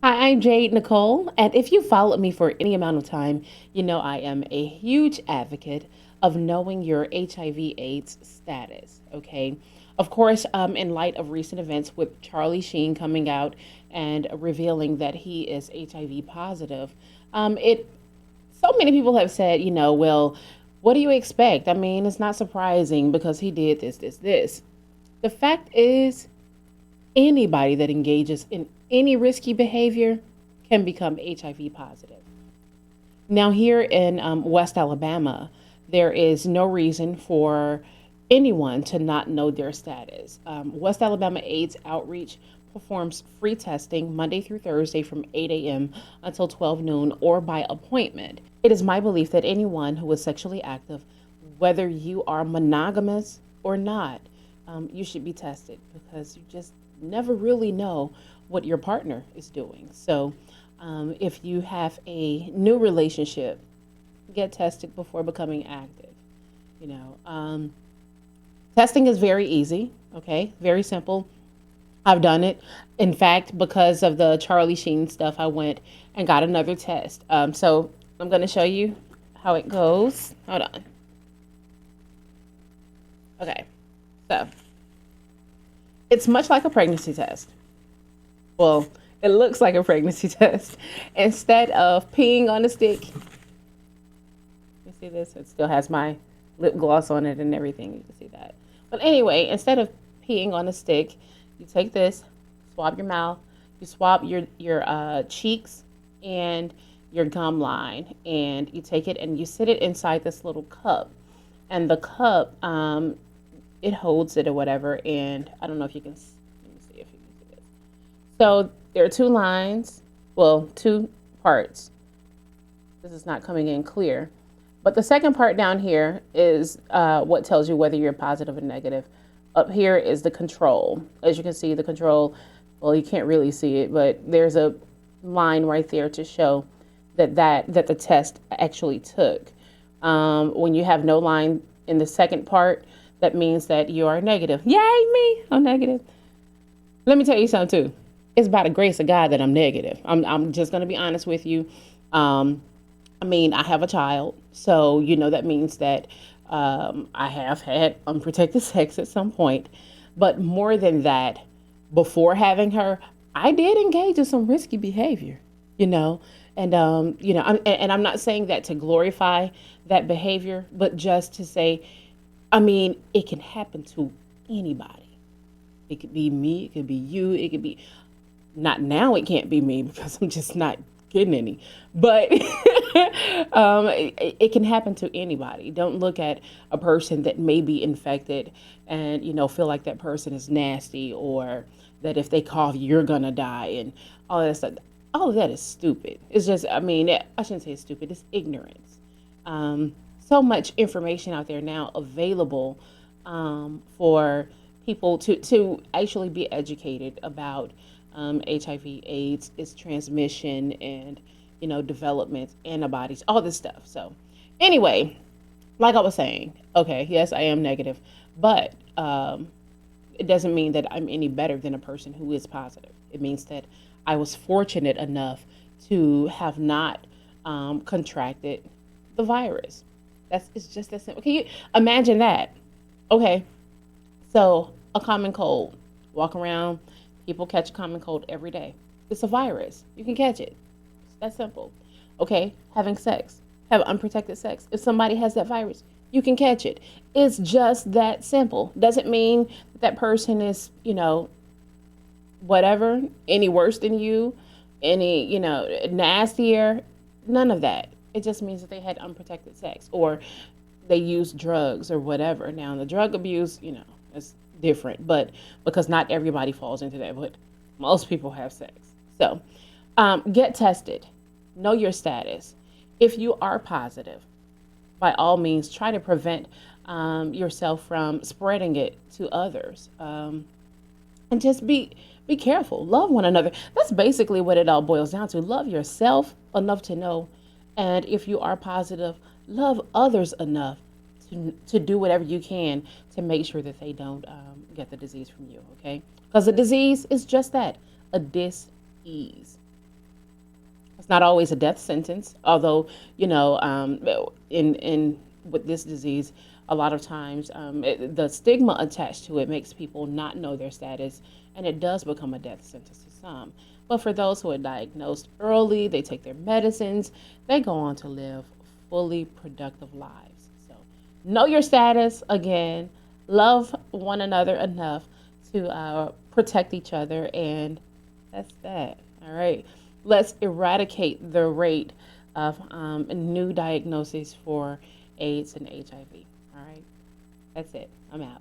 Hi, I'm Jade Nicole, and if you followed me for any amount of time, you know I am a huge advocate of knowing your HIV/AIDS status. Okay, of course, in light of recent events with Charlie Sheen coming out and revealing that he is HIV positive, it so many people have said, well, what do you expect? I mean, it's not surprising because he did this. The fact is, anybody that engages in any risky behavior can become HIV positive. Now, here in West Alabama, there is no reason for anyone to not know their status. West Alabama AIDS Outreach performs free testing Monday through Thursday from 8 a.m. until 12 noon or by appointment. It is my belief that anyone who is sexually active, whether you are monogamous or not, you should be tested because you just never really know what your partner is doing. So, if you have a new relationship, get tested before becoming active. You know, testing is very easy. Okay, very simple. I've done it. In fact, because of the Charlie Sheen stuff, I went and got another test. So I'm going to show you how it goes. Hold on. Okay, so it's much like a pregnancy test. Well, it looks like a pregnancy test. Instead of peeing on the stick, you see this? It still has my lip gloss on it and everything. You can see that. But anyway, instead of peeing on the stick, you take this, swab your mouth, you swab your cheeks and your gum line, and you take it and you sit it inside this little cup. And the cup, it holds it or whatever. And I don't know if you can. Let me see if you can see this. So there are two lines, well, two parts. This is not coming in clear. But the second part down here is what tells you whether you're positive or negative. Up here is the control. As you can see, the control, well, you can't really see it, but there's a line right there to show that the test actually took. When you have no line in the second part, that means that you are negative. Yay, me! I'm negative. Let me tell you something too. It's by the grace of God that I'm negative. I'm just gonna be honest with you. Um, I mean, I have a child, so that means that I have had unprotected sex at some point. But more than that, before having her, I did engage in some risky behavior, you know, and I'm not saying that to glorify that behavior, but just to say, I mean, it can happen to anybody. It could be me, it could be you, it could be not now. It can't be me because I'm just not getting any. But it can happen to anybody. Don't look at a person that may be infected and feel like that person is nasty, or that if they cough you're gonna die and all that stuff. All of that is stupid. It's just, I mean, I shouldn't say it's stupid. It's ignorance. So much information out there now available for people to actually be educated about HIV, AIDS, its transmission, and development, antibodies, all this stuff. So, anyway, like I was saying, okay, yes, I am negative, but it doesn't mean that I'm any better than a person who is positive. It means that I was fortunate enough to have not contracted the virus. It's just that simple. Can you imagine that? Okay, so a common cold, walk around, people catch a common cold every day. It's a virus. You can catch it. It's that simple. Okay, having sex, have unprotected sex. If somebody has that virus, you can catch it. It's just that simple. Doesn't mean that person is, whatever, any worse than you, any, nastier. None of that. It just means that they had unprotected sex, or they used drugs or whatever. Now, the drug abuse, is different, but because not everybody falls into that, but most people have sex. So, get tested, know your status. If you are positive, by all means, try to prevent yourself from spreading it to others. And just be careful. Love one another. That's basically what it all boils down to. Love yourself enough to know, and if you are positive, love others enough to do whatever you can to make sure that they don't get the disease from you. Okay, because the disease is just that, a disease. ease. It's not always a death sentence, although, in with this disease, a lot of times the stigma attached to it makes people not know their status, and it does become a death sentence to some. But for those who are diagnosed early, they take their medicines, they go on to live fully productive lives. So know your status again, love one another enough to protect each other, and that's that. All right. Let's eradicate the rate of new diagnoses for AIDS and HIV. All right. That's it. I'm out.